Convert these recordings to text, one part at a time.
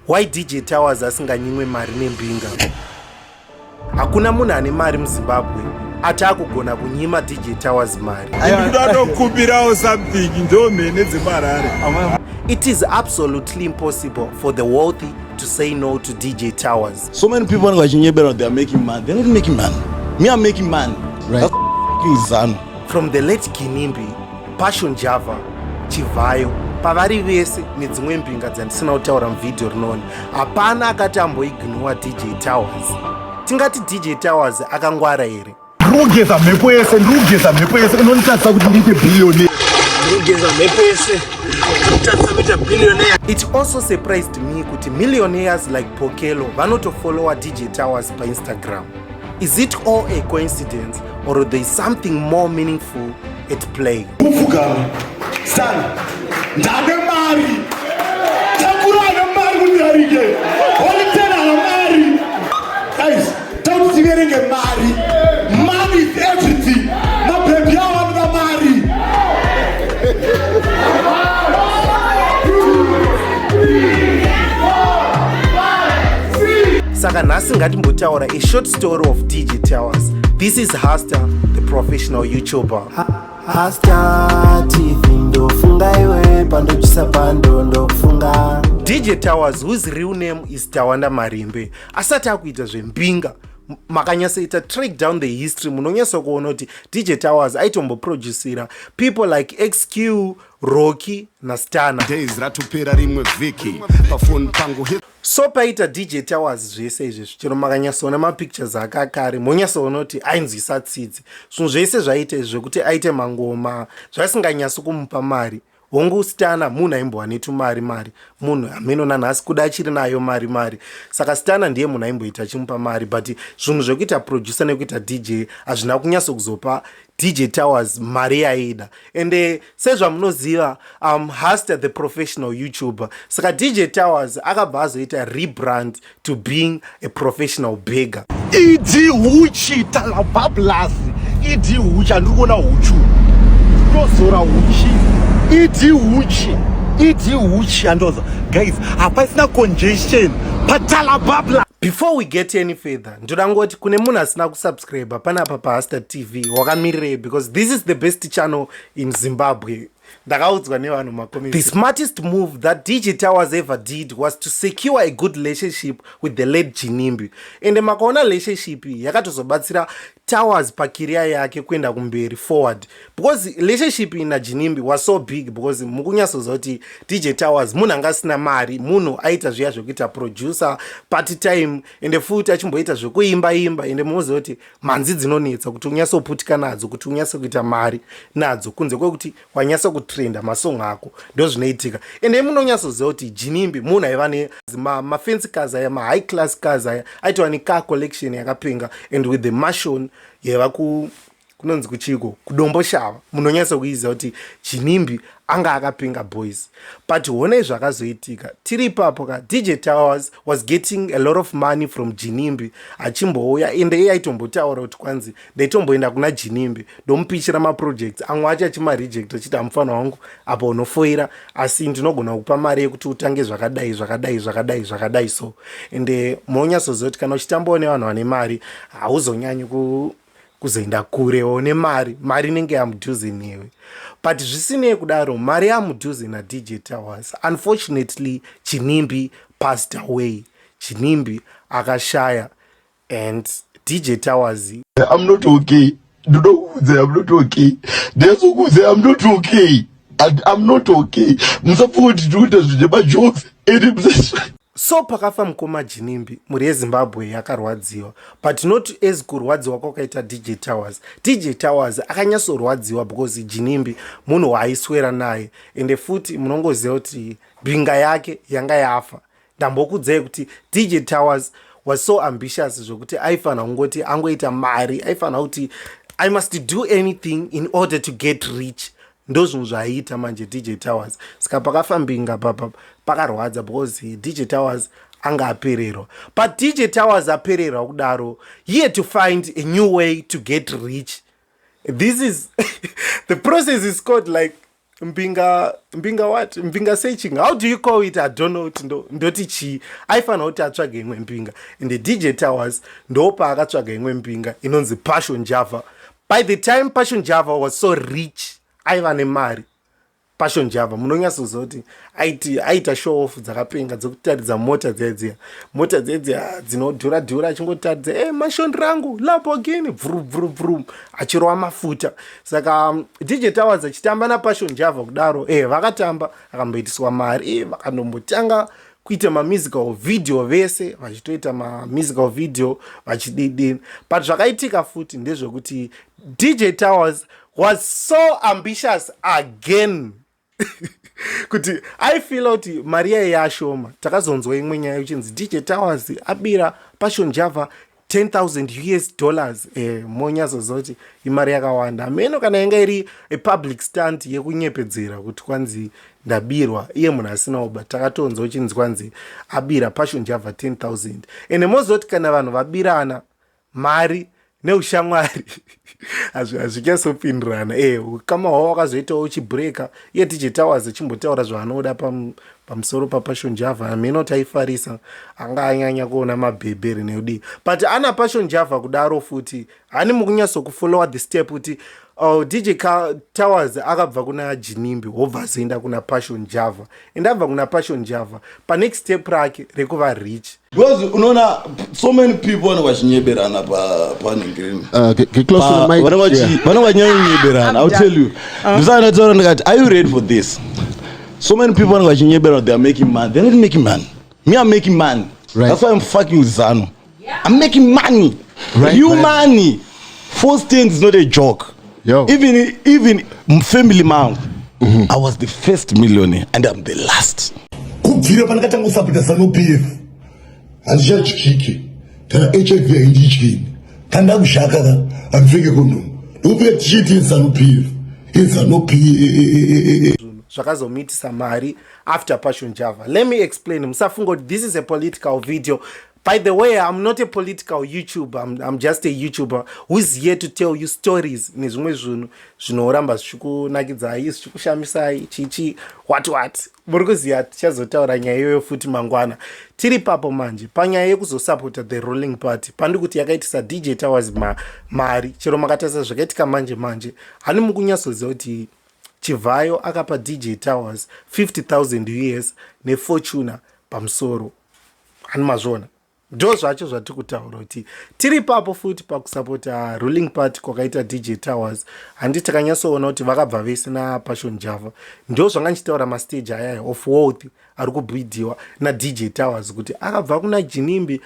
Why DJ Towers asinganyimwe mari neMbinga? Hakuna munhu ane mari muZimbabwe ati akugona kunyima DJ Towers mari. It is absolutely impossible for the wealthy to say no to DJ Towers. So many people are they are making money. They're not making money. Me, I'm making money. Right. That's son. From the late Kinimbi, Passion Java, Chihwa, pavari vese nedzimwe mbinga dzandisina kutaura muvidheo rinoni, hapana akati amboignora DJ Towers. Tingati DJ Towers akangwara here. Ndrugeza mhepo yese unonitatsa kuti ndiite billionaire. It also surprised me kuti millionaires like Paghetto vanotofollowa DJ Towers pa Instagram. Is it all a coincidence or there is something more meaningful at play? Son, ndane mari. Takura mari kundarike. Olitena mari. Guys, don't see me mari. Money is everything. My baby, I want the mari. Saka nhasi ngatimbotaura a short story of DJ Towers. This is Hasta, the professional YouTuber. Hasta TV ndofunga iwe pandochisa pando ndofunga. DJ Towers, whose real name is Tawanda Marimbe, asati akuita zveMbinga. Makanyasoita track down the history munonyasa kuona kuti DJ Towers aitomboproducera people like XQ, Rocky naStana. Days ratupera rimwe viki pafoni pangu. So paita DJ Towers zvese izvi chero makanyasoona mapictures akakare monyasoona kuti ainzwisa tsitsi. Zvinhu zvese zvaita zvekuti aite mangoma zvasinganyasi kumupa mari. Hongu Stana munhu aimbowane tumari munhu amenona nhasi kuda achiri nayo mari saka Stana ndiye munhu aimboita achimupa mari, but zvinhu zvekuita producer nekuita DJ hazvina kunyasa kuzopa DJ Towers mari yaida. And sezvamunoziva Hasta the professional YouTuber, saka DJ Towers akabva azoita rebrand to being a professional beggar. Idi huchi talabablasi. Idi huchi andikuona huchu. Ndozora huchi. Idi huchi andoza. Guys, hapasina congestion. Patala babla. Before we get any further, ndodangoti kune munhu asina kusubscribe panapa pa Hasta TV wakamirire, because this is the best channel in Zimbabwe. The smartest move that DJ Towers ever did was to secure a good relationship with the late Jinimbi. And makaona relationship yakatozobatsira Towers pakiria yake kwenda kumberi forward, because relationship ina Jinimbi was so big because mukunyasozoti DJ Towers munhu angasina mari, munhu aita zviya zvekuita producer party time ende futi achimboita zvekuimba ende muzoti manzi dzinonetsa kuti unyasoputika nadzo, kuti unyasokuita mari nadzo kunze kwekuti wanyasa kutrenda masong ako ndo zvinoitika. Ende munonyasoziva kuti Jinimbi munhu aiva mafensi cars aya, high class cars aya, aitwa car collection yakapenga, and with the mansion yeva kunonzi kuchiko kudombo shava, munonyasa kuiziva kuti Jinimbi anga akapenga boys. But honei zvakazoitika tiri ipapo ka DJ Towers was getting a lot of money from Jinimbi achimbouya, ende iye aitombotaura kuti kwanzi ndaitomboenda kuna Jinimbi ndomupichira maprojects amwe acho achimareject achiti amufana wangu apa unofoira, asi ndinogona kukupa mari yekuti utange zvakadai so. Ende munonyasoziva kuti kana uchitambawo nevanhu vane mari hauzonyanyi kuzoenda kurewo nemari inenge yamudhuze newe. But zvisinei kudaro mari yamudhuze naDJ Towers, unfortunately Jinimbi passed away. Jinimbi akashaya, and DJ Towers, I'm not okay. Do not say I'm not okay. There's who say I'm not okay. And I'm not okay. Msapoti tuita zvijeba jokes. so pakafa mukoma Jinimbi muri yeZimbabwe yakarwadziwa, but not as kurwadziwa kwakaita DJ Towers. DJ Towers akanyasorwadziwa because Jinimbi munhu waaiswera naye, ende futi munongoziva kuti mbinga yake yanga yafa. Ndambokudzai kuti DJ Towers was so ambitious zvokuti aifana kungoti angoita mari, aifana kuti I must do anything in order to get rich. Ndo zvinhu zvaiita manje DJ Towers. Saka pakafa mbinga pakarwadza because DJ Towers anga apererwa. But DJ Towers apererwa kudaro, he had to find a new way to get rich. This is the process is called like Mbinga what? Mbinga searching. How do you call it? I don't know. Ndoti chi. I found out atsvaga imwe Mbinga. In the DJ Towers, ndopa akatsvaga imwe Mbinga inonzi Passion Java. By the time Passion Java was so rich, aiva nemari. Passion Java munonyasozoti aita show off dzakapenga dzokutaridza mota dzedzia dzinodhura achingotaridza mashondro rangu Lamborghini vrum achirova mafuta. Saka DJ Towers achitamba naPassion Java kudaro vakatamba akamboitiswa mari vakandombotanga kuita musical video vese vachitoita musical video vachididini. But zvakaitika futi ndezvokuti DJ Towers was so ambitious again. Kuti I feel out Maria yashoma takazonzwa imwe nyaya yochinzi DJ Towers abira Passion Java $10,000 monyazozoti imari yakawanda. Ameno kana yanga iri a public stunt yekunyepedzera kuti kwanzi ndabirwa iye munhu asina uba takatonzwa uchinzi kwanzi abira Passion Java 10,000 ende mozoti kana vanhu vabirana mari neushamwari hazvikasopindirana. Kama hwa wakazoitawo uchibreaka iye DJ Towers achimbotaura zvaanoda pamusoro paPassion Java. Ameno taifarisa anga anyanya kuona mabhebheri neudii. But ana Passion Java kudaro futi hani mukunyatsokufollowa the step kuti DJ Towers akabva kuna Jinimbi wobva azoenda kuna Passion Java ende abva kuna Passion Java panext step rake rekuva rich. Because unaona so many people vanochinyeberana paningirini vanochinyeberana. I'll tell you ndisanotaura ndikati are you ready for this? So many people vanochinyeberana, they are making money. They're not making money. Me, I'm making money. Right. That's why I'm fucking with Zano. Yeah. I'm making money. Real money. First thing is not a joke. Yo. Even family man, I was the first millionaire and I'm the last. Kubvira panakatanga kusapota Zano PF. Handishachiki. Kana HIV aindichini. Kanda kushaka amfike kuno. Ndopeka tichiti Zano PF. Zano PF. Zvakazomitisa mari after Passion Java. Let me explain. Musafungo, this is a political video. By the way, I'm not a political YouTuber. I'm just a YouTuber who's here to tell you stories. Nezvimwe zvinhu zvinoramba zvichikunakidza zvichikushamisai chichi what. Murikuziya tichazotaura nyaya iyoyo futi mangwana. Tiri papo manje panyaya yekuzosapota the ruling party. Pandi kuti yakaitisa DJ Towers mari. Chero makatarisa zvakaitika manje. Hani mukunyatsoziva kuti Chihwa akapa DJ Towers $50,000 neFortuna pamusoro. Hani mazvona. Ndo zvacho zvatikutaura kuti tiri papo futi pakusapota ruling party kwakaita DJ Towers. Handi takanyatsoona kuti vakabva vese naPassion Java. Ndo zvanga ndichitaura mastage aya of wealth ari kubhidiwa naDJ Towers kuti akabva kuna Jinimbi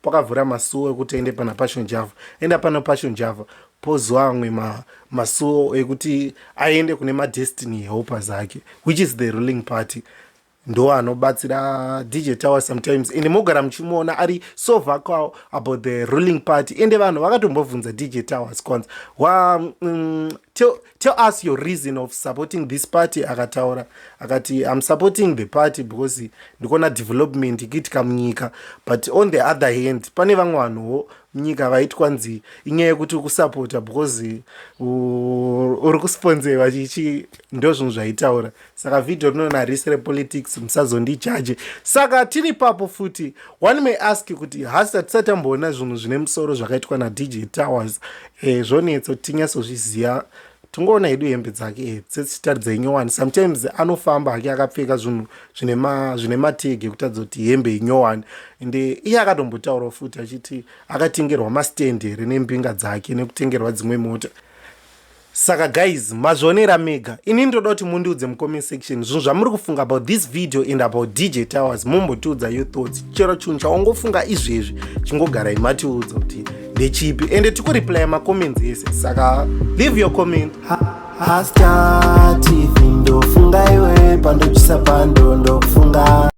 pakavhura masuo ekuti aende pana Passion Java. Enda pana Passion Java pozwa amwe masuo ekuti aende kune maDestiny helpers ake, which is the ruling party. Ndo anobatsira DJ Towers sometimes ende mogara muchimuona ari so vocal about the ruling party. Ende vanhu vakatombobvunza DJ Towers kwanza tell us your reason of supporting this party. Akataura akati I'm supporting the party because ndikona development ikiitika munyika, but on the other hand pane vamwe vanhuwo munyika vaitwanzi inyaya yekuti kusapota because uri kusponsewa chichi. Ndo zvinhu zvaitaura. Saka video rinona risere politics, musazondijaje. Saka tiri papo futi one may ask kuti hasta tisatamboona zvinhu zvine musoro zvakaitwa naDJ Towers. Zvonetso tinyatsozviziya. Tungoona hedu hembe dzake tsetsitaridza inyowani. Sometimes anofamba hake akapfeka zvinhu zvine mategi ekutadza kuti hembe inyowani. Ende iye akatombotaura futi achiti akatengerwa mastendere neMbinga dzake nekutengerwa dzimwe mota. Saka guys, mazvionera mega. Ini ndoda kuti mundiudze mucomment section zvinhu zvamuri kufunga about this video and about DJ Towers. Mumbotiudza your thoughts. Chero chinhu chawangofunga izvezvi chingogara imatiudza kuti ndechipi ende tikureply macomments ese. Saka leave your comment. Hasta TV ndofunga iwe pandochisa pando ndofunga.